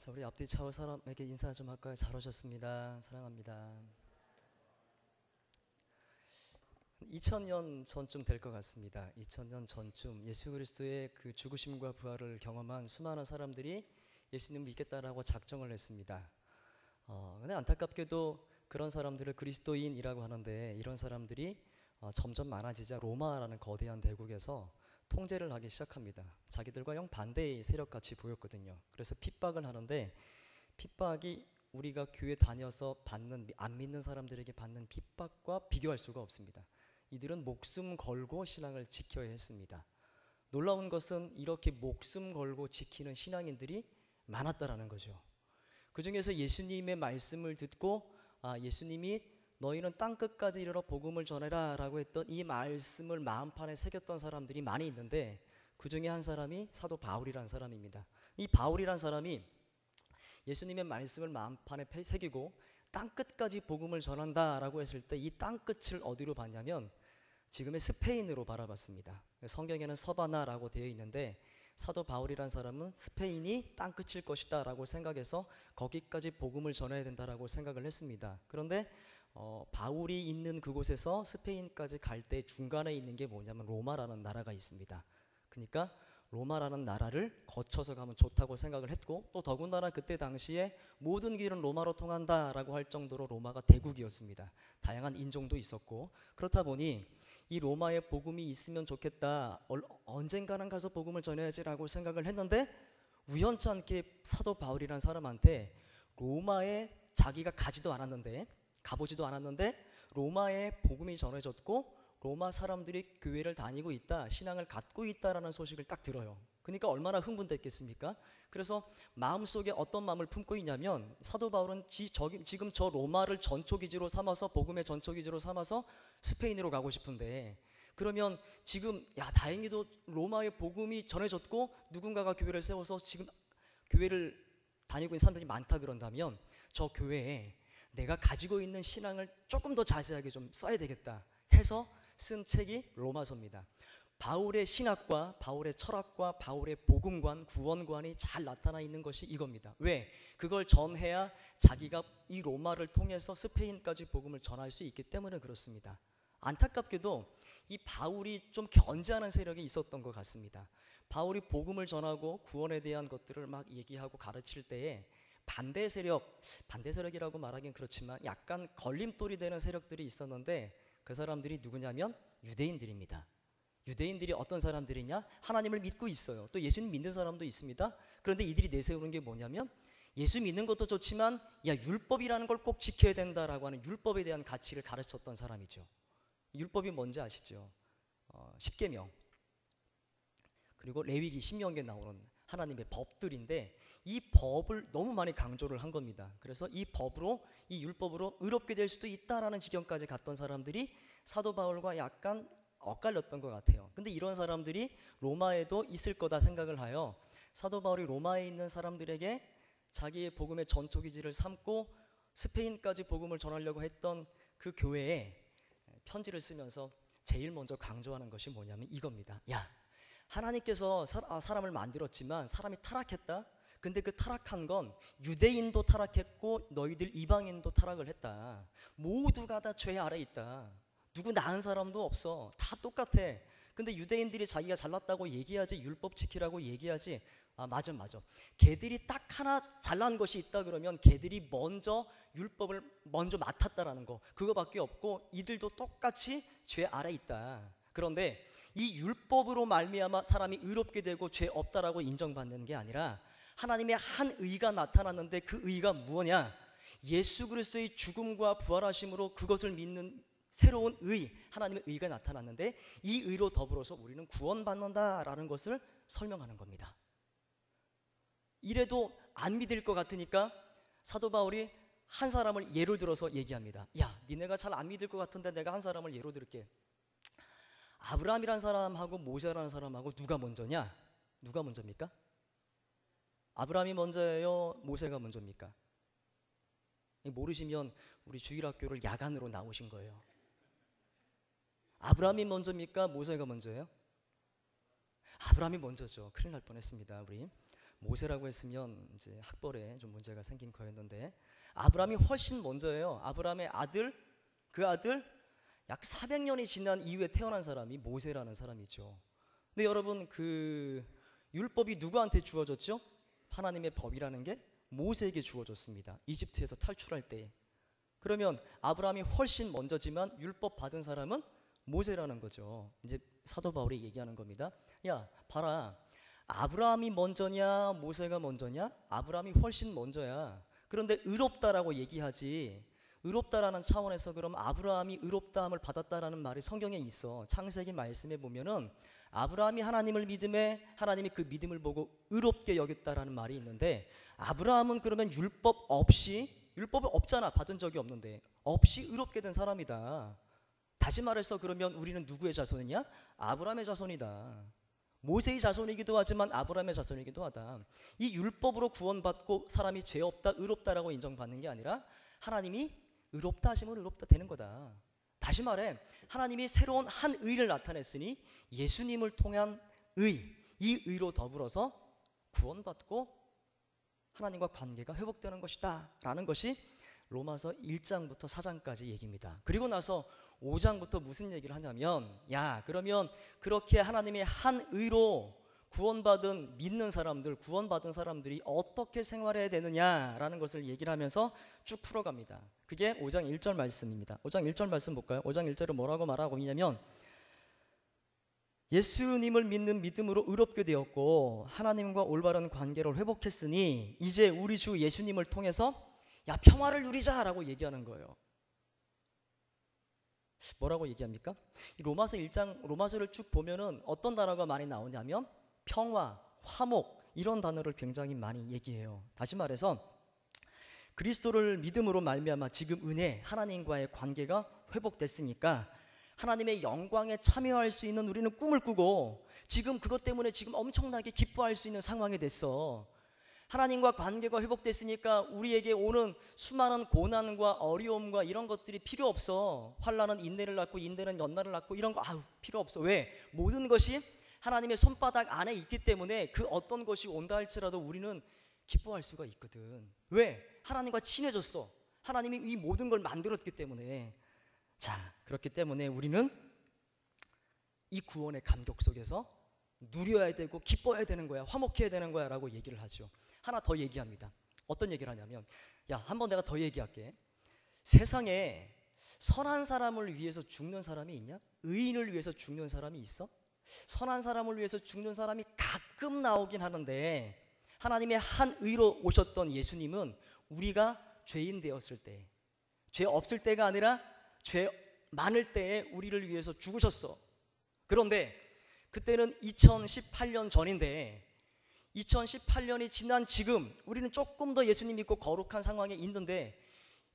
자, 우리 앞뒤 차올 사람에게 인사 좀 할까요? 잘 오셨습니다. 사랑합니다. 2000년 전쯤 될 것 같습니다. 2000년 전쯤 예수 그리스도의 그 죽으심과 부활을 경험한 수많은 사람들이 예수님을 믿겠다라고 작정을 했습니다. 근데 안타깝게도 그런 사람들을 그리스도인이라고 하는데, 이런 사람들이 점점 많아지자 로마라는 거대한 대국에서 통제를 하기 시작합니다. 자기들과 영반대의 세력같이 보였거든요. 그래서 핍박을 하는데, 핍박이 우리가 교회 다녀서 받는, 안 믿는 사람들에게 받는 핍박과 비교할 수가 없습니다. 이들은 목숨 걸고 신앙을 지켜야 했습니다. 놀라운 것은 이렇게 목숨 걸고 지키는 신앙인들이 많았다라는 거죠. 그 중에서 예수님의 말씀을 듣고 예수님이 너희는 땅끝까지 이르러 복음을 전해라 라고 했던 이 말씀을 마음판에 새겼던 사람들이 많이 있는데, 그 중에 한 사람이 사도 바울이라는 사람입니다. 이 바울이라는 사람이 예수님의 말씀을 마음판에 새기고 땅끝까지 복음을 전한다 라고 했을 때, 이 땅끝을 어디로 봤냐면 지금의 스페인으로 바라봤습니다. 성경에는 서바나라고 되어 있는데, 사도 바울이라는 사람은 스페인이 땅끝일 것이다 라고 생각해서 거기까지 복음을 전해야 된다라고 생각을 했습니다. 그런데 바울이 있는 그곳에서 스페인까지 갈 때 중간에 있는 게 뭐냐면 로마라는 나라가 있습니다. 그러니까 로마라는 나라를 거쳐서 가면 좋다고 생각을 했고, 또 더군다나 그때 당시에 모든 길은 로마로 통한다라고 할 정도로 로마가 대국이었습니다. 다양한 인종도 있었고, 그렇다 보니 이 로마에 복음이 있으면 좋겠다, 언젠가는 가서 복음을 전해야지라고 생각을 했는데, 우연치 않게 사도 바울이라는 사람한테 로마에 자기가 가보지도 않았는데 로마에 복음이 전해졌고 로마 사람들이 교회를 다니고 있다, 신앙을 갖고 있다라는 소식을 딱 들어요. 그러니까 얼마나 흥분됐겠습니까? 그래서 마음속에 어떤 마음을 품고 있냐면, 사도 바울은 지금 저 로마를 전초기지로 삼아서, 복음의 전초기지로 삼아서 스페인으로 가고 싶은데, 그러면 지금 다행히도 로마의 복음이 전해졌고 누군가가 교회를 세워서 지금 교회를 다니고 있는 사람들이 많다 그런다면, 저 교회에 내가 가지고 있는 신앙을 조금 더 자세하게 좀 써야 되겠다 해서 쓴 책이 로마서입니다. 바울의 신학과 바울의 철학과 바울의 복음관, 구원관이 잘 나타나 있는 것이 이겁니다. 왜? 그걸 전해야 자기가 이 로마를 통해서 스페인까지 복음을 전할 수 있기 때문에 그렇습니다. 안타깝게도 이 바울이 좀 견제하는 세력이 있었던 것 같습니다. 바울이 복음을 전하고 구원에 대한 것들을 막 얘기하고 가르칠 때에 반대 세력이라고 말하긴 그렇지만 약간 걸림돌이 되는 세력들이 있었는데, 그 사람들이 누구냐면 유대인들입니다. 유대인들이 어떤 사람들이냐? 하나님을 믿고 있어요. 또 예수님 믿는 사람도 있습니다. 그런데 이들이 내세우는 게 뭐냐면, 예수 믿는 것도 좋지만 율법이라는 걸 꼭 지켜야 된다라고 하는 율법에 대한 가치를 가르쳤던 사람이죠. 율법이 뭔지 아시죠? 십계명, 그리고 레위기, 신명기에 나오는 하나님의 법들인데, 이 법을 너무 많이 강조를 한 겁니다. 그래서 이 율법으로 의롭게 될 수도 있다라는 지경까지 갔던 사람들이 사도 바울과 약간 엇갈렸던 것 같아요. 근데 이런 사람들이 로마에도 있을 거다 생각을 하여 사도 바울이 로마에 있는 사람들에게 자기의 복음의 전초기지를 삼고 스페인까지 복음을 전하려고 했던 그 교회에 편지를 쓰면서 제일 먼저 강조하는 것이 뭐냐면 이겁니다. 하나님께서 사람을 만들었지만 사람이 타락했다. 근데 그 타락한 건 유대인도 타락했고 너희들 이방인도 타락을 했다. 모두가 다 죄 아래 있다. 누구 나은 사람도 없어. 다 똑같아. 근데 유대인들이 자기가 잘났다고 얘기하지, 율법 지키라고 얘기하지. 맞아. 걔들이 딱 하나 잘난 것이 있다 그러면 걔들이 먼저 율법을 먼저 맡았다라는 거, 그거밖에 없고 이들도 똑같이 죄 아래 있다. 그런데 이 율법으로 말미암아 사람이 의롭게 되고 죄 없다라고 인정받는 게 아니라 하나님의 한 의가 나타났는데, 그 의가 무엇이냐? 예수 그리스도의 죽음과 부활하심으로 그것을 믿는 새로운 의, 하나님의 의가 나타났는데, 이 의로 더불어서 우리는 구원받는다라는 것을 설명하는 겁니다. 이래도 안 믿을 것 같으니까 사도 바울이 한 사람을 예를 들어서 얘기합니다. 니네가 잘 안 믿을 것 같은데 내가 한 사람을 예로 들을게. 아브라함이라는 사람하고 모세라는 사람하고 누가 먼저냐? 누가 먼저입니까? 아브라함이 먼저예요? 모세가 먼저입니까? 모르시면 우리 주일학교를 야간으로 나오신 거예요. 아브라함이 먼저입니까? 모세가 먼저예요? 아브라함이 먼저죠. 큰일 날 뻔했습니다. 우리 모세라고 했으면 이제 학벌에 좀 문제가 생긴 거였는데 아브라함이 훨씬 먼저예요. 아브라함의 아들, 그 아들 약 400년이 지난 이후에 태어난 사람이 모세라는 사람이죠. 근데 여러분, 그 율법이 누구한테 주어졌죠? 하나님의 법이라는 게 모세에게 주어졌습니다. 이집트에서 탈출할 때. 그러면 아브라함이 훨씬 먼저지만 율법 받은 사람은 모세라는 거죠. 이제 사도 바울이 얘기하는 겁니다. 야, 봐라. 아브라함이 먼저냐 모세가 먼저냐? 아브라함이 훨씬 먼저야. 그런데 의롭다라고 얘기하지, 의롭다라는 차원에서 그럼 아브라함이 의롭다함을 받았다라는 말이 성경에 있어. 창세기 말씀에 보면은 아브라함이 하나님을 믿음에 하나님이 그 믿음을 보고 의롭게 여겼다라는 말이 있는데, 아브라함은 그러면 율법 없이, 율법이 없잖아, 받은 적이 없는데 없이 의롭게 된 사람이다. 다시 말해서 그러면 우리는 누구의 자손이냐? 아브라함의 자손이다. 모세의 자손이기도 하지만 아브라함의 자손이기도 하다. 이 율법으로 구원받고 사람이 죄 없다, 의롭다라고 인정받는 게 아니라 하나님이 의롭다 하시면 의롭다 되는 거다. 다시 말해 하나님이 새로운 한 의를 나타냈으니 예수님을 통한 의, 이 의로 더불어서 구원받고 하나님과 관계가 회복되는 것이다 라는 것이 로마서 1장부터 4장까지 얘기입니다. 그리고 나서 5장부터 무슨 얘기를 하냐면, 야, 그러면 그렇게 하나님의 한 의로 구원받은 믿는 사람들, 구원받은 사람들이 어떻게 생활해야 되느냐라는 것을 얘기를 하면서 쭉 풀어갑니다. 그게 5장 1절 말씀입니다. 5장 1절 말씀 볼까요? 5장 1절은 뭐라고 말하고 있냐면, 예수님을 믿는 믿음으로 의롭게 되었고 하나님과 올바른 관계를 회복했으니 이제 우리 주 예수님을 통해서 야, 평화를 누리자라고 얘기하는 거예요. 뭐라고 얘기합니까? 이 로마서 1장, 로마서를 쭉 보면은 어떤 단어가 많이 나오냐면 평화, 화목, 이런 단어를 굉장히 많이 얘기해요. 다시 말해서 그리스도를 믿음으로 말미암아 지금 은혜, 하나님과의 관계가 회복됐으니까 하나님의 영광에 참여할 수 있는 우리는 꿈을 꾸고 지금 그것 때문에 지금 엄청나게 기뻐할 수 있는 상황이 됐어. 하나님과 관계가 회복됐으니까 우리에게 오는 수많은 고난과 어려움과 이런 것들이 필요 없어. 환난은 인내를 낳고 인내는 연단을 낳고 이런 거 필요 없어. 왜? 모든 것이 하나님의 손바닥 안에 있기 때문에 그 어떤 것이 온다 할지라도 우리는 기뻐할 수가 있거든. 왜? 하나님과 친해졌어. 하나님이 이 모든 걸 만들었기 때문에. 자, 그렇기 때문에 우리는 이 구원의 감격 속에서 누려야 되고 기뻐해야 되는 거야, 화목해야 되는 거야 라고 얘기를 하죠. 하나 더 얘기합니다. 어떤 얘기를 하냐면, 야, 한번 내가 더 얘기할게. 세상에 선한 사람을 위해서 죽는 사람이 있냐? 의인을 위해서 죽는 사람이 있어? 선한 사람을 위해서 죽는 사람이 가끔 나오긴 하는데, 하나님의 한 의로 오셨던 예수님은 우리가 죄인 되었을 때, 죄 없을 때가 아니라 죄 많을 때에 우리를 위해서 죽으셨어. 그런데 그때는 2018년 전인데 2018년이 지난 지금 우리는 조금 더 예수님 믿고 거룩한 상황에 있는데,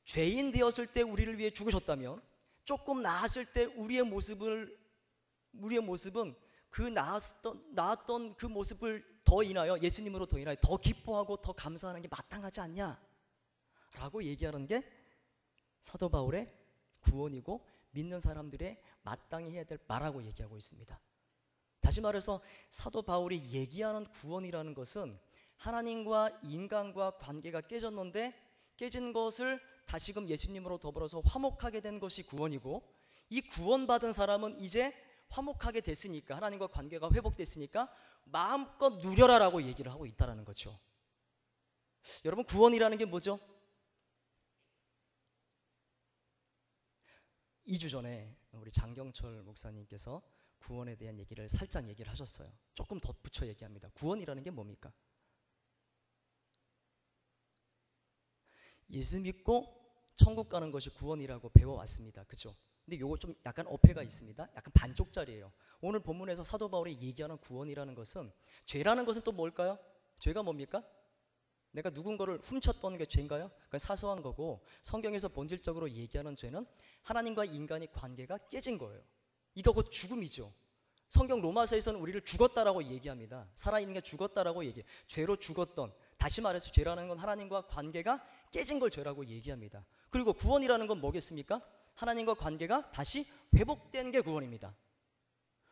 죄인 되었을 때 우리를 위해 죽으셨다면 조금 나았을 때 우리의 모습은 그 나았던 그 모습을 더 인하여, 예수님으로 더 인하여 더 기뻐하고 더 감사하는 게 마땅하지 않냐 라고 얘기하는 게 사도 바울의 구원이고 믿는 사람들의 마땅히 해야 될 말하고 얘기하고 있습니다. 다시 말해서 사도 바울이 얘기하는 구원이라는 것은 하나님과 인간과 관계가 깨졌는데 깨진 것을 다시금 예수님으로 더불어서 화목하게 된 것이 구원이고, 이 구원받은 사람은 이제 화목하게 됐으니까, 하나님과 관계가 회복됐으니까 마음껏 누려라라고 얘기를 하고 있다는 거죠. 여러분, 구원이라는 게 뭐죠? 2주 전에 우리 장경철 목사님께서 구원에 대한 얘기를 살짝 얘기를 하셨어요. 조금 덧붙여 얘기합니다. 구원이라는 게 뭡니까? 예수 믿고 천국 가는 것이 구원이라고 배워왔습니다. 그죠? 근데 요거 좀 약간 어폐가 있습니다. 약간 반쪽짜리예요. 오늘 본문에서 사도 바울이 얘기하는 구원이라는 것은, 죄라는 것은 또 뭘까요? 죄가 뭡니까? 내가 누군가를 훔쳤던 게 죄인가요? 그건 사소한 거고, 성경에서 본질적으로 얘기하는 죄는 하나님과 인간의 관계가 깨진 거예요. 이거 곧 죽음이죠. 성경 로마서에서는 우리를 죽었다라고 얘기합니다. 살아있는 게 죽었다라고 얘기해요. 죄로 죽었던, 다시 말해서 죄라는 건 하나님과 관계가 깨진 걸 죄라고 얘기합니다. 그리고 구원이라는 건 뭐겠습니까? 하나님과 관계가 다시 회복된 게 구원입니다.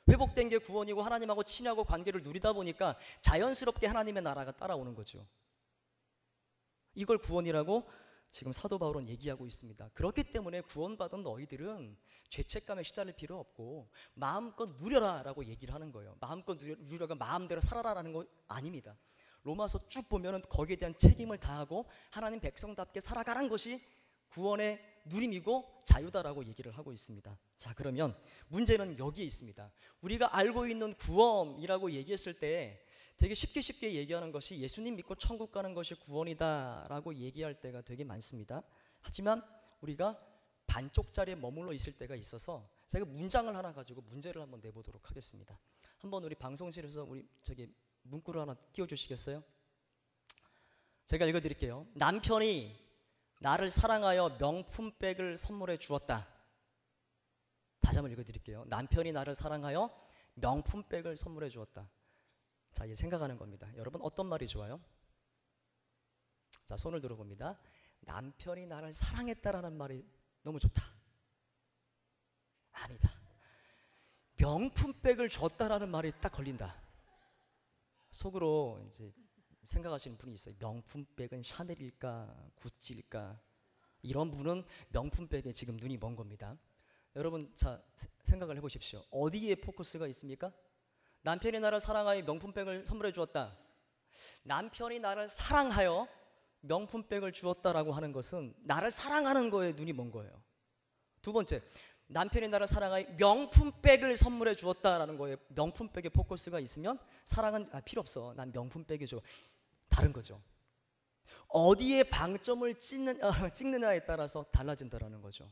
회복된 게 구원이고 하나님하고 친하고 관계를 누리다 보니까 자연스럽게 하나님의 나라가 따라오는 거죠. 이걸 구원이라고 지금 사도 바울은 얘기하고 있습니다. 그렇기 때문에 구원받은 너희들은 죄책감에 시달릴 필요 없고 마음껏 누려라 라고 얘기를 하는 거예요. 마음껏 누려가 마음대로 살아라라는 거 아닙니다. 로마서 쭉 보면은 거기에 대한 책임을 다하고 하나님 백성답게 살아가는 것이 구원의 누림이고 자유다라고 얘기를 하고 있습니다. 자, 그러면 문제는 여기에 있습니다. 우리가 알고 있는 구원이라고 얘기했을 때 되게 쉽게 얘기하는 것이 예수님 믿고 천국 가는 것이 구원이다 라고 얘기할 때가 되게 많습니다. 하지만 우리가 반쪽짜리에 머물러 있을 때가 있어서 제가 문장을 하나 가지고 문제를 한번 내보도록 하겠습니다. 한번 우리 방송실에서 우리 문구를 하나 띄워주시겠어요? 제가 읽어드릴게요. 남편이 나를 사랑하여 명품백을 선물해 주었다. 다시 한번 읽어드릴게요. 남편이 나를 사랑하여 명품백을 선물해 주었다. 자, 이제 생각하는 겁니다. 여러분 어떤 말이 좋아요? 자, 손을 들어봅니다. 남편이 나를 사랑했다라는 말이 너무 좋다. 아니다. 명품백을 줬다라는 말이 딱 걸린다. 속으로 이제 생각하시는 분이 있어요. 명품백은 샤넬일까 구찌일까? 이런 분은 명품백에 지금 눈이 먼 겁니다. 여러분 자 생각을 해보십시오. 어디에 포커스가 있습니까? 남편이 나를 사랑하여 명품백을 선물해 주었다. 남편이 나를 사랑하여 명품백을 주었다라고 하는 것은 나를 사랑하는 거에 눈이 먼 거예요. 두 번째, 남편이 나를 사랑하여 명품백을 선물해 주었다라는 거에 명품백에 포커스가 있으면 사랑은 필요 없어. 난 명품백이 줘. 다른 거죠. 어디에 방점을 찍느냐에 따라서 달라진다라는 거죠.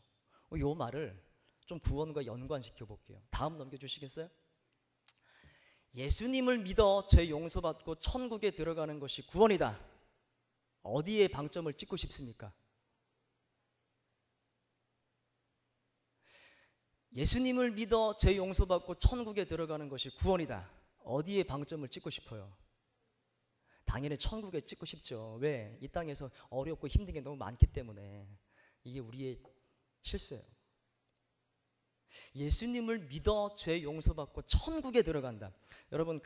이 말을 좀 구원과 연관시켜 볼게요. 다음 넘겨주시겠어요? 예수님을 믿어 죄 용서받고 천국에 들어가는 것이 구원이다. 어디에 방점을 찍고 싶습니까? 예수님을 믿어 죄 용서받고 천국에 들어가는 것이 구원이다. 어디에 방점을 찍고 싶어요? 당연히 천국에 찍고 싶죠. 왜? 이 땅에서 어렵고 힘든 게 너무 많기 때문에. 이게 우리의 실수예요. 예수님을 믿어 죄 용서받고 천국에 들어간다. 여러분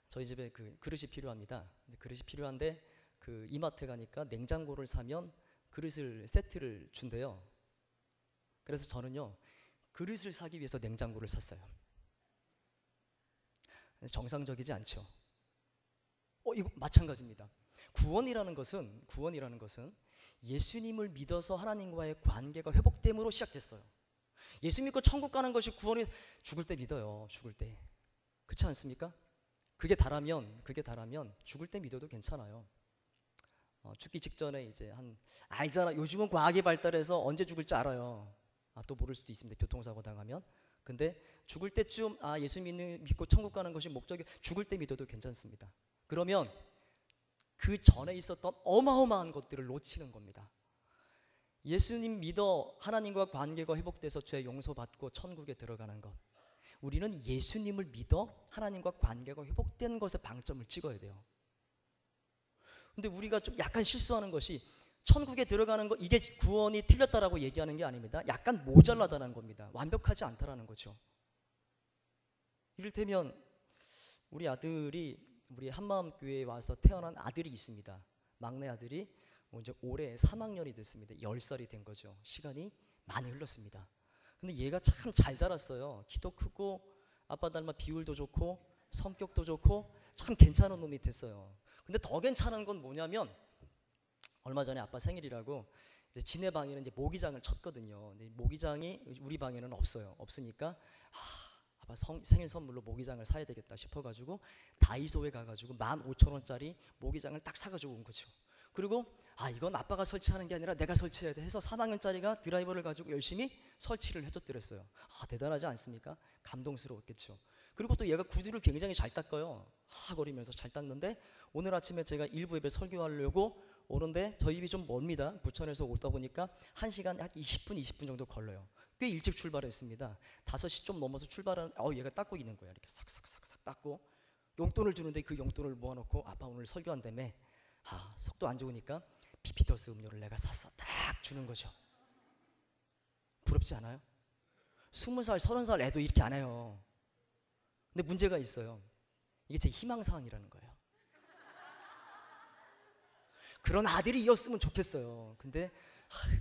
저희 집에 그릇이 필요합니다. 그릇이 필요한데 이마트 가니까 냉장고를 사면 그릇을 세트를 준대요. 그래서 저는요 그릇을 사기 위해서 냉장고를 샀어요. 정상적이지 않죠. 이거 마찬가지입니다. 구원이라는 것은 예수님을 믿어서 하나님과의 관계가 회복됨으로 시작됐어요. 예수 믿고 천국 가는 것이 구원이. 죽을 때 믿어요. 죽을 때. 그렇지 않습니까? 그게 다라면 죽을 때 믿어도 괜찮아요. 죽기 직전에 이제 알잖아. 요즘은 과학이 발달해서 언제 죽을지 알아요. 또 모를 수도 있습니다. 교통사고 당하면. 근데 죽을 때쯤 예수 믿고 천국 가는 것이 목적이. 죽을 때 믿어도 괜찮습니다. 그러면 그 전에 있었던 어마어마한 것들을 놓치는 겁니다. 예수님 믿어 하나님과 관계가 회복돼서 죄 용서받고 천국에 들어가는 것. 우리는 예수님을 믿어 하나님과 관계가 회복된 것에 방점을 찍어야 돼요. 근데 우리가 좀 약간 실수하는 것이 천국에 들어가는 것, 이게 구원이 틀렸다라고 얘기하는 게 아닙니다. 약간 모자라다는 겁니다. 완벽하지 않다라는 거죠. 이를테면 우리 한마음교회에 와서 태어난 아들이 있습니다. 막내 아들이 이제 올해 3학년이 됐습니다. 10살이 된 거죠. 시간이 많이 흘렀습니다. 근데 얘가 참 잘 자랐어요. 키도 크고 아빠 닮아 비율도 좋고 성격도 좋고 참 괜찮은 놈이 됐어요. 근데 더 괜찮은 건 뭐냐면 얼마 전에 아빠 생일이라고 이제 지네 방에는 이제 모기장을 쳤거든요. 근데 모기장이 우리 방에는 없어요. 없으니까 아빠 생일 선물로 모기장을 사야 되겠다 싶어가지고 다이소에 가가지고 15,000원짜리 모기장을 딱 사가지고 온 거죠. 그리고 이건 아빠가 설치하는 게 아니라 내가 설치해야 돼 해서 3학년짜리가 드라이버를 가지고 열심히 설치를 해줬더랬어요. 대단하지 않습니까? 감동스러웠겠죠. 그리고 또 얘가 구두를 굉장히 잘 닦아요. 거리면서 잘 닦는데 오늘 아침에 제가 일부 예배 설교하려고 오는데 저희 집이 좀 멀습니다. 부천에서 오다 보니까 1시간 한 20분 정도 걸려요. 꽤 일찍 출발했습니다. 5시 좀 넘어서 출발하는 얘가 닦고 있는 거야. 이렇게 싹싹싹싹 닦고 용돈을 주는데 그 용돈을 모아놓고 아빠 오늘 설교한다며 속도 안 좋으니까 비피더스 음료를 내가 샀어 딱 주는 거죠. 부럽지 않아요? 20살, 30살 애도 이렇게 안 해요. 근데 문제가 있어요. 이게 제 희망사항이라는 거예요. 그런 아들이 이었으면 좋겠어요. 근데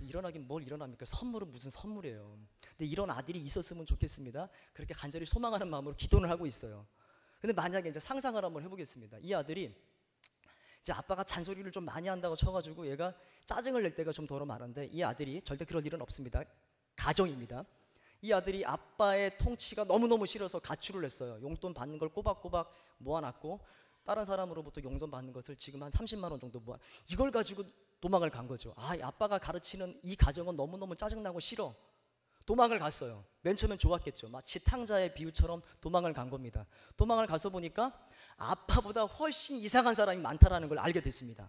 일어나긴 뭘 일어납니까? 선물은 무슨 선물이에요. 근데 이런 아들이 있었으면 좋겠습니다. 그렇게 간절히 소망하는 마음으로 기도를 하고 있어요. 근데 만약에 이제 상상을 한번 해보겠습니다. 이 아들이 이제 아빠가 잔소리를 좀 많이 한다고 쳐가지고 얘가 짜증을 낼 때가 좀 더러 많은데, 이 아들이 절대 그럴 일은 없습니다. 가정입니다. 이 아들이 아빠의 통치가 너무너무 싫어서 가출을 했어요. 용돈 받는 걸 꼬박꼬박 모아놨고, 다른 사람으로부터 용돈 받는 것을 지금 한 30만 원 정도 모아, 이걸 가지고 도망을 간 거죠. 아빠가 가르치는 이 가정은 너무너무 짜증나고 싫어. 도망을 갔어요. 맨 처음엔 좋았겠죠. 마치 탕자의 비유처럼 도망을 간 겁니다. 도망을 가서 보니까 아빠보다 훨씬 이상한 사람이 많다라는 걸 알게 됐습니다.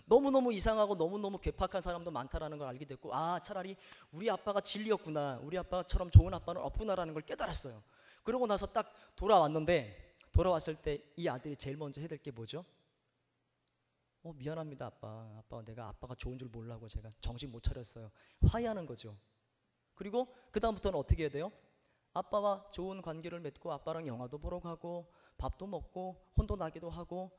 너무너무 이상하고 너무너무 괴팍한 사람도 많다라는 걸 알게 됐고, 차라리 우리 아빠가 진리였구나, 우리 아빠처럼 좋은 아빠는 없구나라는 걸 깨달았어요. 그러고 나서 딱 돌아왔는데, 돌아왔을 때 이 아들이 제일 먼저 해야 될 게 뭐죠? 미안합니다 아빠, 내가 아빠가 좋은 줄 몰라고 제가 정신 못 차렸어요. 화해하는 거죠. 그리고 그 다음부터는 어떻게 해야 돼요? 아빠와 좋은 관계를 맺고 아빠랑 영화도 보러 가고 밥도 먹고 혼도 나기도 하고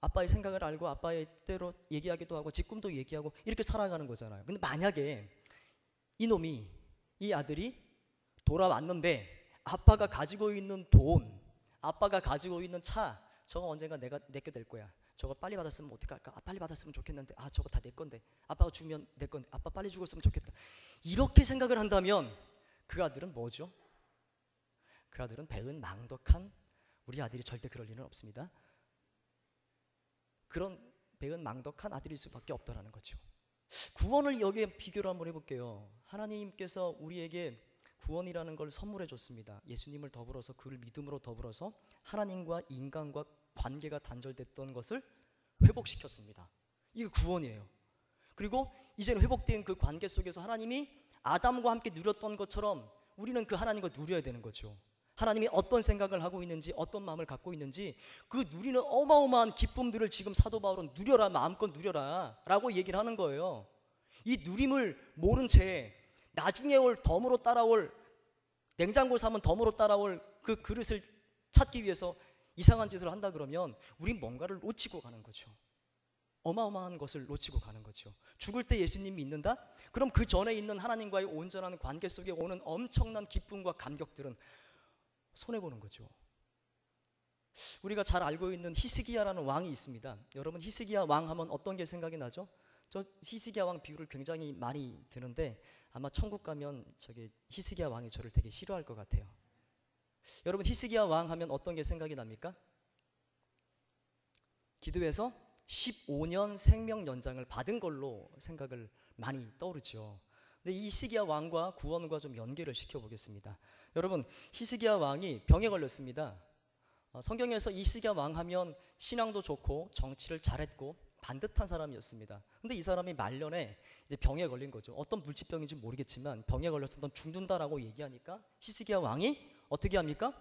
아빠의 생각을 알고 아빠의 때로 얘기하기도 하고 지 꿈도 얘기하고 이렇게 살아가는 거잖아요. 근데 만약에 이놈이, 이 아들이 돌아왔는데 아빠가 가지고 있는 돈, 아빠가 가지고 있는 차, 저거 언젠가 내게 될 거야. 저거 빨리 받았으면 어떡할까? 빨리 받았으면 좋겠는데, 저거 다 내 건데, 아빠가 주면 내 건데, 아빠 빨리 죽었으면 좋겠다. 이렇게 생각을 한다면 그 아들은 뭐죠? 그 아들은 배은망덕한, 우리 아들이 절대 그럴 일은 없습니다. 그런 배은망덕한 아들일 수밖에 없다라는 거죠. 구원을 여기에 비교를 한번 해볼게요. 하나님께서 우리에게 구원이라는 걸 선물해 줬습니다. 예수님을 더불어서, 그를 믿음으로 더불어서 하나님과 인간과 관계가 단절됐던 것을 회복시켰습니다. 이게 구원이에요. 그리고 이제는 회복된 그 관계 속에서 하나님이 아담과 함께 누렸던 것처럼 우리는 그 하나님과 누려야 되는 거죠. 하나님이 어떤 생각을 하고 있는지, 어떤 마음을 갖고 있는지, 그 누리는 어마어마한 기쁨들을 지금 사도 바울은 누려라, 마음껏 누려라 라고 얘기를 하는 거예요. 이 누림을 모른 채 나중에 덤으로 따라올, 냉장고 사면 덤으로 따라올 그 그릇을 찾기 위해서 이상한 짓을 한다 그러면 우린 뭔가를 놓치고 가는 거죠. 어마어마한 것을 놓치고 가는 거죠. 죽을 때 예수님 믿는다? 그럼 그 전에 있는 하나님과의 온전한 관계 속에 오는 엄청난 기쁨과 감격들은 손해보는 거죠. 우리가 잘 알고 있는 히스기야라는 왕이 있습니다. 여러분, 히스기야 왕 하면 어떤 게 생각이 나죠? 저 히스기야 왕 비유를 굉장히 많이 드는데 아마 천국 가면 히스기야 왕이 저를 되게 싫어할 것 같아요. 여러분, 히스기야 왕 하면 어떤 게 생각이 납니까? 기도해서 15년 생명 연장을 받은 걸로 생각을 많이 떠오르죠. 근데 이 히스기야 왕과 구원과 좀 연계를 시켜보겠습니다. 여러분, 히스기야 왕이 병에 걸렸습니다. 성경에서 히스기야 왕 하면 신앙도 좋고 정치를 잘했고 반듯한 사람이었습니다. 근데 이 사람이 말년에 이제 병에 걸린 거죠. 어떤 물질병인지 모르겠지만 병에 걸려서 넌 죽는다라고 얘기하니까 히스기야 왕이 어떻게 합니까?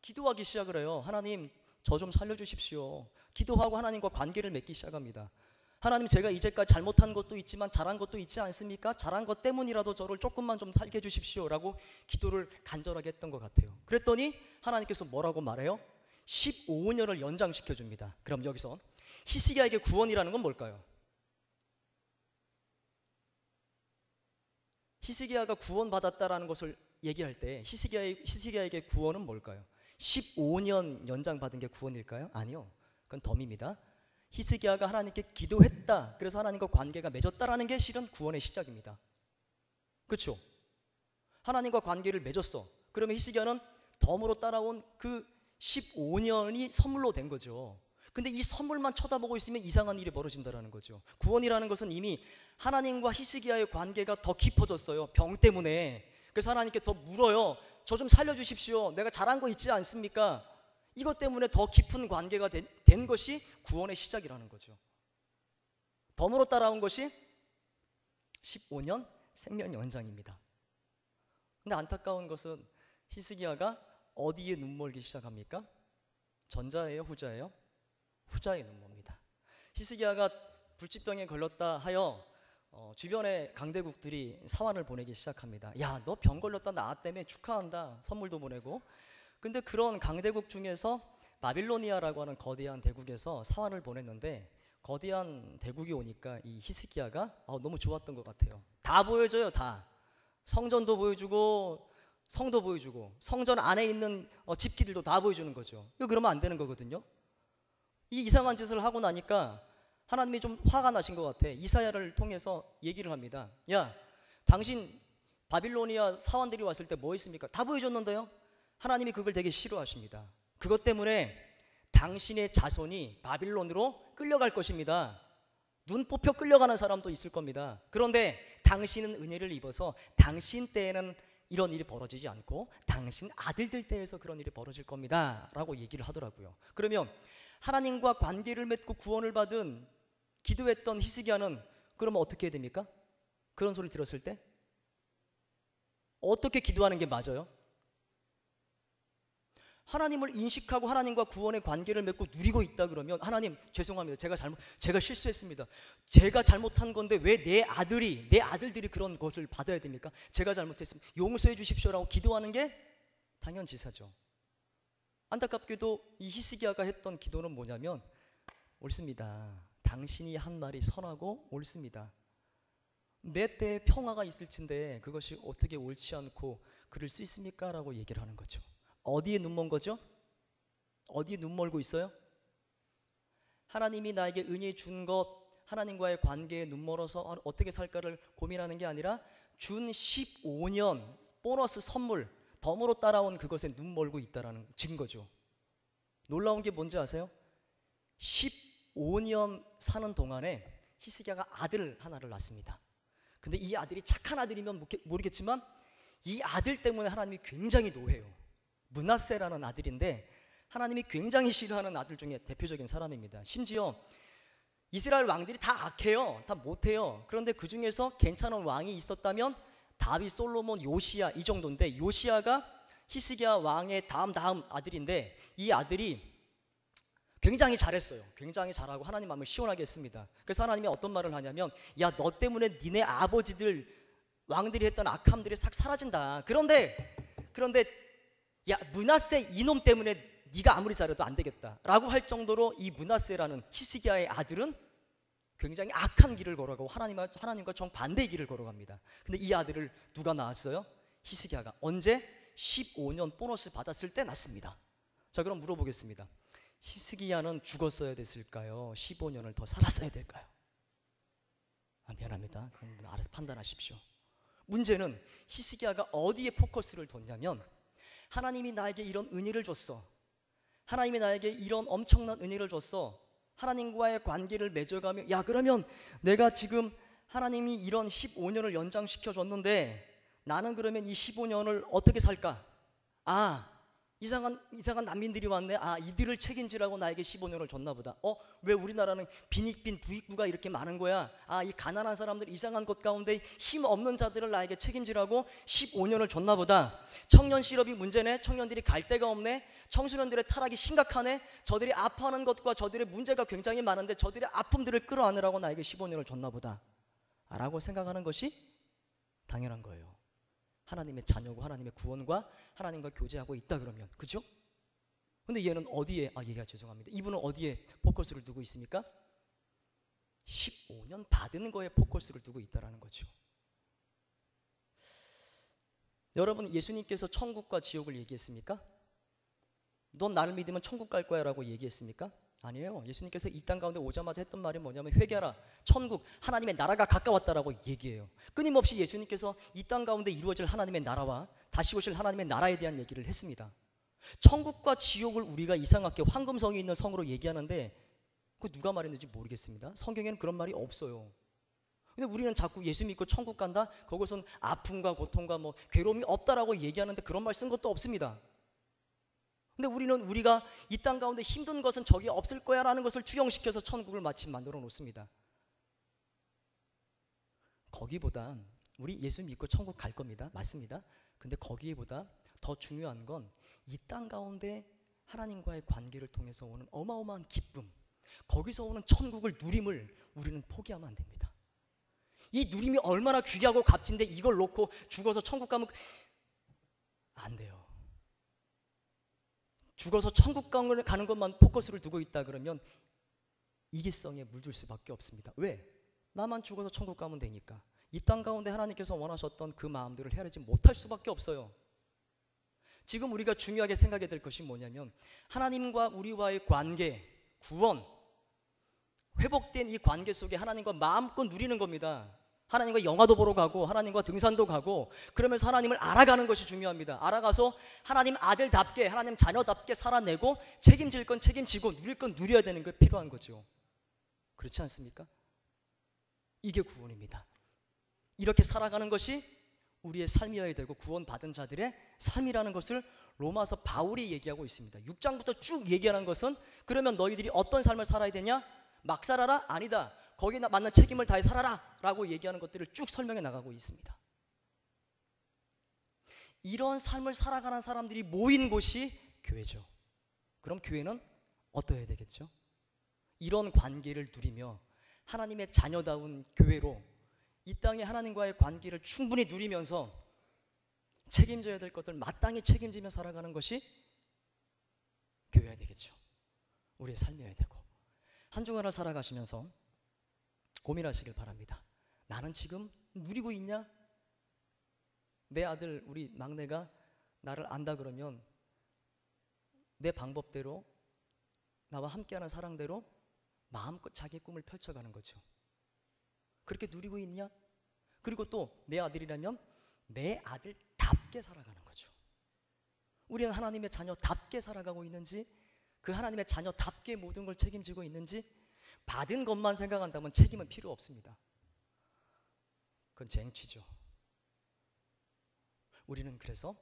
기도하기 시작을 해요. 하나님, 저 좀 살려주십시오. 기도하고 하나님과 관계를 맺기 시작합니다. 하나님, 제가 이제까지 잘못한 것도 있지만 잘한 것도 있지 않습니까? 잘한 것 때문이라도 저를 조금만 좀 살게 해주십시오 라고 기도를 간절하게 했던 것 같아요. 그랬더니 하나님께서 뭐라고 말해요? 15년을 연장시켜 줍니다. 그럼 여기서 히스기야에게 구원이라는 건 뭘까요? 히스기야가 구원받았다라는 것을 얘기할 때 히스기야에게 구원은 뭘까요? 15년 연장받은 게 구원일까요? 아니요. 그건 덤입니다. 히스기야가 하나님께 기도했다, 그래서 하나님과 관계가 맺었다라는 게 실은 구원의 시작입니다. 그렇죠? 하나님과 관계를 맺었어. 그러면 히스기야는 덤으로 따라온 그 15년이 선물로 된 거죠. 근데 이 선물만 쳐다보고 있으면 이상한 일이 벌어진다는 거죠. 구원이라는 것은 이미 하나님과 히스기야의 관계가 더 깊어졌어요. 병 때문에. 그래서 하나님께 더 물어요. 저 좀 살려주십시오. 내가 잘한 거 있지 않습니까? 이것 때문에 더 깊은 관계가 된 것이 구원의 시작이라는 거죠. 덤으로 따라온 것이 15년 생명 연장입니다. 근데 안타까운 것은 히스기야가 어디에 눈멀기 시작합니까? 전자예요, 후자예요? 후자에 눈멉니다. 히스기야가 불치병에 걸렸다 하여 주변의 강대국들이 사환을 보내기 시작합니다. 야, 너 병 걸렸다, 나 때문에 축하한다, 선물도 보내고. 근데 그런 강대국 중에서 바빌로니아라고 하는 거대한 대국에서 사환을 보냈는데, 거대한 대국이 오니까 이 히스기야가 너무 좋았던 것 같아요. 다 보여줘요, 다. 성전도 보여주고 성도 보여주고 성전 안에 있는 집기들도 다 보여주는 거죠. 이거 그러면 안 되는 거거든요. 이 이상한 짓을 하고 나니까 하나님이 좀 화가 나신 것 같아. 이사야를 통해서 얘기를 합니다. 야, 당신 바빌로니아 사원들이 왔을 때 뭐 했습니까? 다 보여줬는데요. 하나님이 그걸 되게 싫어하십니다. 그것 때문에 당신의 자손이 바빌론으로 끌려갈 것입니다. 눈 뽑혀 끌려가는 사람도 있을 겁니다. 그런데 당신은 은혜를 입어서 당신 때에는 이런 일이 벌어지지 않고 당신 아들들 때에서 그런 일이 벌어질 겁니다 라고 얘기를 하더라고요. 그러면 하나님과 관계를 맺고 구원을 받은 기도했던 히스기야는 그러면 어떻게 해야 됩니까? 그런 소리 들었을 때 어떻게 기도하는 게 맞아요? 하나님을 인식하고 하나님과 구원의 관계를 맺고 누리고 있다 그러면 하나님 죄송합니다. 제가 실수했습니다. 제가 잘못한 건데 왜 내 아들들이 그런 것을 받아야 됩니까? 제가 잘못했습니다. 용서해 주십시오라고 기도하는 게 당연지사죠. 안타깝게도 이 히스기야가 했던 기도는 뭐냐면 옳습니다. 당신이 한 말이 선하고 옳습니다. 내 때에 평화가 있을진데 그것이 어떻게 옳지 않고 그럴 수 있습니까? 라고 얘기를 하는 거죠. 어디에 눈먼 거죠? 어디에 눈 멀고 있어요? 하나님이 나에게 은혜 준 것, 하나님과의 관계에 눈 멀어서 어떻게 살까를 고민하는 게 아니라 준 15년 보너스 선물 덤으로 따라온 그것에 눈 멀고 있다라는 증거죠. 놀라운 게 뭔지 아세요? 15년 사는 동안에 히스기야가 아들 하나를 낳습니다. 근데 이 아들이 착한 아들이면 모르겠지만 이 아들 때문에 하나님이 굉장히 노해요. 므낫세라는 아들인데 하나님이 굉장히 싫어하는 아들 중에 대표적인 사람입니다. 심지어 이스라엘 왕들이 다 악해요. 다 못해요. 그런데 그 중에서 괜찮은 왕이 있었다면 다윗, 솔로몬, 요시야 이 정도인데 요시야가 히스기야 왕의 다음 아들인데 이 아들이 굉장히 잘했어요. 굉장히 잘하고 하나님 마음을 시원하게 했습니다. 그래서 하나님이 어떤 말을 하냐면 야, 너 때문에 니네 아버지들 왕들이 했던 악함들이 싹 사라진다. 그런데 야, 므낫세 이놈 때문에 네가 아무리 잘해도 안 되겠다 라고 할 정도로 이 므낫세라는 히스기야의 아들은 굉장히 악한 길을 걸어가고 하나님과 정반대의 길을 걸어갑니다. 근데 이 아들을 누가 낳았어요? 히스기야가. 언제? 15년 보너스 받았을 때 낳습니다. 자, 그럼 물어보겠습니다. 히스기야는 죽었어야 됐을까요? 15년을 더 살았어야 될까요? 미안합니다. 그럼 알아서 판단하십시오. 문제는 히스기야가 어디에 포커스를 뒀냐면 하나님이 나에게 이런 은혜를 줬어. 하나님이 나에게 이런 엄청난 은혜를 줬어. 하나님과의 관계를 맺어가며 야, 그러면 내가 지금 하나님이 이런 15년을 연장시켜 줬는데 나는 그러면 이 15년을 어떻게 살까? 이상한 난민들이 왔네. 이들을 책임지라고 나에게 15년을 줬나 보다. 왜 우리나라는 빈익빈 부익부가 이렇게 많은 거야? 이 가난한 사람들, 이상한 것 가운데 힘 없는 자들을 나에게 책임지라고 15년을 줬나 보다. 청년 실업이 문제네. 청년들이 갈 데가 없네. 청소년들의 타락이 심각하네. 저들이 아파하는 것과 저들의 문제가 굉장히 많은데 저들의 아픔들을 끌어안으라고 나에게 15년을 줬나 보다 라고 생각하는 것이 당연한 거예요. 하나님의 자녀고 하나님의 구원과 하나님과 교제하고 있다 그러면, 그죠? 근데 얘는 어디에, 죄송합니다. 이분은 어디에 포커스를 두고 있습니까? 15년 받은 거에 포커스를 두고 있다라는 거죠. 여러분, 예수님께서 천국과 지옥을 얘기했습니까? 넌 나를 믿으면 천국 갈 거야 라고 얘기했습니까? 아니에요. 예수님께서 이 땅 가운데 오자마자 했던 말이 뭐냐면 회개하라, 천국, 하나님의 나라가 가까웠다라고 얘기해요. 끊임없이 예수님께서 이 땅 가운데 이루어질 하나님의 나라와 다시 오실 하나님의 나라에 대한 얘기를 했습니다. 천국과 지옥을 우리가 이상하게 황금성이 있는 성으로 얘기하는데 그 누가 말했는지 모르겠습니다. 성경에는 그런 말이 없어요. 근데 우리는 자꾸 예수 믿고 천국 간다? 그것은 아픔과 고통과 괴로움이 없다라고 얘기하는데 그런 말 쓴 것도 없습니다. 근데 우리가 이 땅 가운데 힘든 것은 저기 없을 거야 라는 것을 추정시켜서 천국을 마침 만들어 놓습니다. 거기보다 우리 예수 믿고 천국 갈 겁니다. 맞습니다. 근데 거기보다 더 중요한 건 이 땅 가운데 하나님과의 관계를 통해서 오는 어마어마한 기쁨, 거기서 오는 천국을 누림을 우리는 포기하면 안 됩니다. 이 누림이 얼마나 귀하고 값진데 이걸 놓고 죽어서 천국 가면 안 돼요. 죽어서 천국 가는 것만 포커스를 두고 있다 그러면 이기성에 물들 수밖에 없습니다. 왜? 나만 죽어서 천국 가면 되니까. 이 땅 가운데 하나님께서 원하셨던 그 마음들을 헤아리지 못할 수밖에 없어요. 지금 우리가 중요하게 생각해야 될 것이 뭐냐면 하나님과 우리와의 관계, 구원, 회복된 이 관계 속에 하나님과 마음껏 누리는 겁니다. 하나님과 영화도 보러 가고 하나님과 등산도 가고 그러면서 하나님을 알아가는 것이 중요합니다. 알아가서 하나님 아들답게 하나님 자녀답게 살아내고 책임질 건 책임지고 누릴 건 누려야 되는 게 필요한 거죠. 그렇지 않습니까? 이게 구원입니다. 이렇게 살아가는 것이 우리의 삶이어야 되고 구원받은 자들의 삶이라는 것을 로마서 바울이 얘기하고 있습니다. 6장부터 쭉 얘기하는 것은 그러면 너희들이 어떤 삶을 살아야 되냐? 막 살아라? 아니다. 거기에 맞는 책임을 다해 살아라 라고 얘기하는 것들을 쭉 설명해 나가고 있습니다. 이런 삶을 살아가는 사람들이 모인 곳이 교회죠. 그럼 교회는 어떠해야 되겠죠? 이런 관계를 누리며 하나님의 자녀다운 교회로 이 땅에 하나님과의 관계를 충분히 누리면서 책임져야 될 것들 마땅히 책임지며 살아가는 것이 교회가 되겠죠. 우리의 삶이어야 되고 한 주간을 살아가시면서 고민하시길 바랍니다. 나는 지금 누리고 있냐? 내 아들 우리 막내가 나를 안다 그러면 내 방법대로 나와 함께하는 사랑대로 마음껏 자기의 꿈을 펼쳐가는 거죠. 그렇게 누리고 있냐? 그리고 또 내 아들이라면 내 아들답게 살아가는 거죠. 우리는 하나님의 자녀답게 살아가고 있는지 그 하나님의 자녀답게 모든 걸 책임지고 있는지 받은 것만 생각한다면 책임은 필요 없습니다. 그건 쟁취죠. 우리는 그래서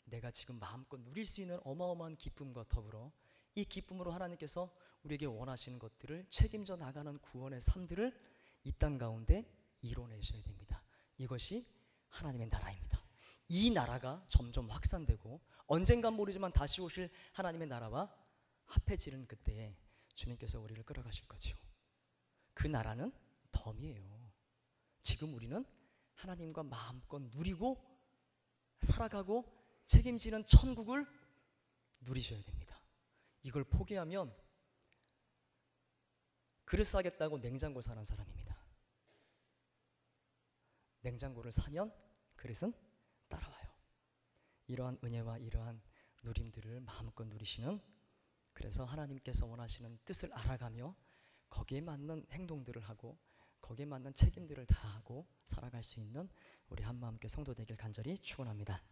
내가 지금 마음껏 누릴 수 있는 어마어마한 기쁨과 더불어 이 기쁨으로 하나님께서 우리에게 원하시는 것들을 책임져 나가는 구원의 삶들을 이 땅 가운데 이뤄내셔야 됩니다. 이것이 하나님의 나라입니다. 이 나라가 점점 확산되고 언젠간 모르지만 다시 오실 하나님의 나라와 합해지는 그때에 주님께서 우리를 끌어가실 거죠. 그 나라는 덤이에요. 지금 우리는 하나님과 마음껏 누리고 살아가고 책임지는 천국을 누리셔야 됩니다. 이걸 포기하면 그릇 사겠다고 냉장고 사는 사람입니다. 냉장고를 사면 그릇은 따라와요. 이러한 은혜와 이러한 누림들을 마음껏 누리시는, 그래서 하나님께서 원하시는 뜻을 알아가며 거기에 맞는 행동들을 하고 거기에 맞는 책임들을 다하고 살아갈 수 있는 우리 한마음교회 성도 되길 간절히 축원합니다.